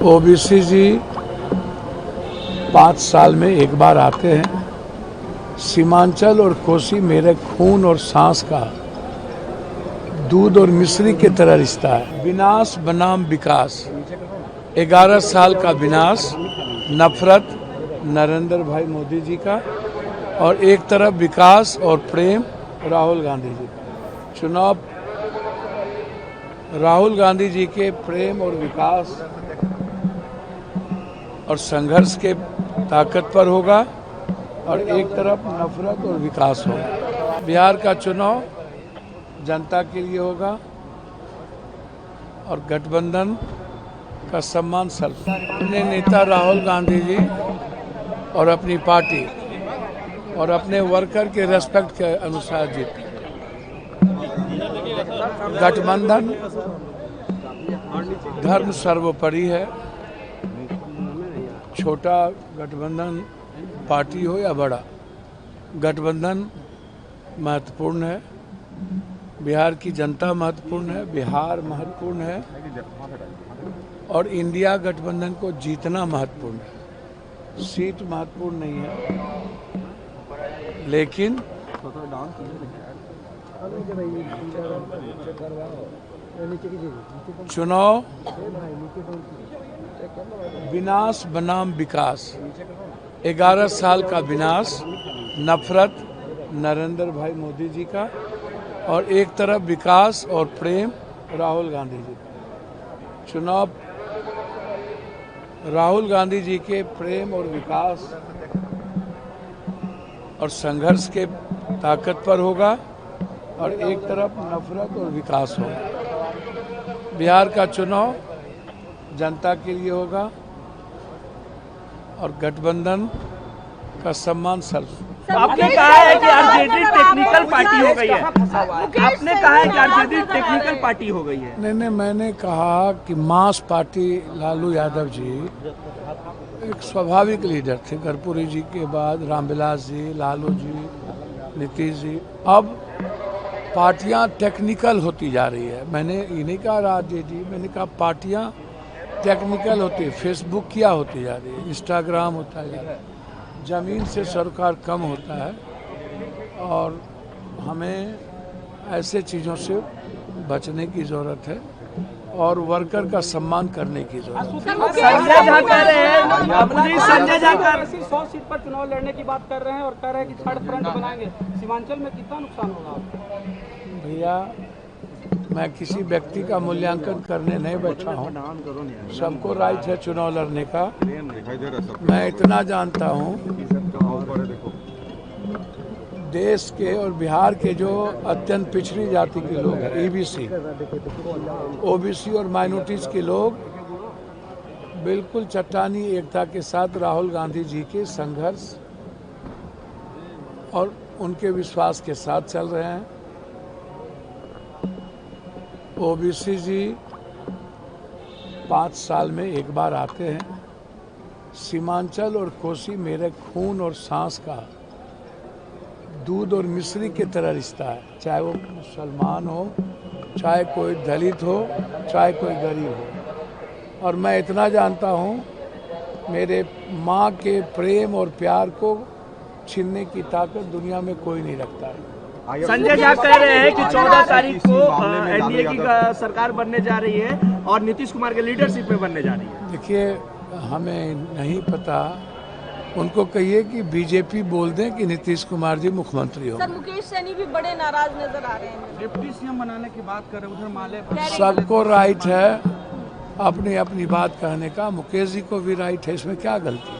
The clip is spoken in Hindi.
ओबीसी जी 5 साल में एक बार आते हैं। सीमांचल और कोसी मेरे खून और सांस का दूध और मिश्री की तरह रिश्ता है। विनाश बनाम विकास, 11 साल का विनाश, नफरत नरेंद्र भाई मोदी जी का, और एक तरफ विकास और प्रेम राहुल गांधी जी का। चुनाव राहुल गांधी जी के प्रेम और विकास और संघर्ष के ताकत पर होगा, और एक तरफ नफरत और विकास होगा। बिहार का चुनाव जनता के लिए होगा और गठबंधन का सम्मान सर्व। अपने नेता राहुल गांधी जी और अपनी पार्टी और अपने वर्कर के रेस्पेक्ट के अनुसार जीते। गठबंधन धर्म सर्वोपरि है। छोटा गठबंधन पार्टी हो या बड़ा, गठबंधन महत्वपूर्ण है। बिहार की जनता महत्वपूर्ण है, बिहार महत्वपूर्ण है, और इंडिया गठबंधन को जीतना महत्वपूर्ण है। सीट महत्वपूर्ण नहीं है, लेकिन चुनाव विनाश बनाम विकास, 11 साल का विनाश, नफरत नरेंद्र भाई मोदी जी का, और एक तरफ विकास और प्रेम राहुल गांधी जी का। चुनाव राहुल गांधी जी के प्रेम और विकास और संघर्ष के ताकत पर होगा, और एक तरफ नफरत और विकास होगा। बिहार का चुनाव जनता के लिए होगा और गठबंधन का सम्मान सर्व। आपने कहा है कि आरजेडी टेक्निकल पार्टी हो गई है। आपने कहा है कि आरजेडी टेक्निकल पार्टी हो गई है। नहीं, मैंने कहा कि मास पार्टी लालू यादव जी एक स्वाभाविक लीडर थे। कर्पूरी जी के बाद रामविलास जी, लालू जी, नीतीश जी। अब पार्टियां टेक्निकल होती जा रही है। मैंने ये नहीं कहा आरजेडी, मैंने कहा पार्टियां टेक्निकल होती है। फेसबुक क्या होती जा रही है, इंस्टाग्राम होता है, जमीन से सरोकार कम होता है, और हमें ऐसे चीज़ों से बचने की ज़रूरत है और वर्कर का सम्मान करने की जरूरत है। संजय झा कह रहे हैं, संजय झा 100 सीट पर चुनाव लड़ने की बात कर रहे हैं और कह रहे हैं कि थर्ड फ्रंट बनाएंगे। सीमांचल में कितना नुकसान होगा? भैया, मैं किसी व्यक्ति का मूल्यांकन करने नहीं बैठा हूँ। सबको राइट है चुनाव लड़ने का। मैं इतना जानता हूँ, देश के और बिहार के जो अत्यंत पिछड़ी जाति के लोग हैं, ईबीसी, ओबीसी और माइनॉरिटीज के लोग बिल्कुल चट्टानी एकता के साथ राहुल गांधी जी के संघर्ष और उनके विश्वास के साथ चल रहे हैं। ओबीसी जी 5 साल में एक बार आते हैं। सीमांचल और कोसी मेरे खून और सांस का दूध और मिश्री की तरह रिश्ता है। चाहे वो मुसलमान हो, चाहे कोई दलित हो, चाहे कोई गरीब हो। और मैं इतना जानता हूँ, मेरे माँ के प्रेम और प्यार को छीनने की ताकत दुनिया में कोई नहीं रखता है। संजय झा कह रहे हैं कि 14 तारीख को एनडीए की सरकार बनने जा रही है और नीतीश कुमार के लीडरशिप में बनने जा रही है। देखिए, हमें नहीं पता। उनको कहिए कि बीजेपी बोल दें कि नीतीश कुमार जी मुख्यमंत्री हो। सर, मुकेश सहनी भी बड़े नाराज नजर आ रहे हैं। डिप्टी सीएम बनाने की बात कर रहे हैं। उधर माले सबको राइट है अपनी अपनी बात कहने का। मुकेश जी को भी राइट है, इसमें क्या गलती?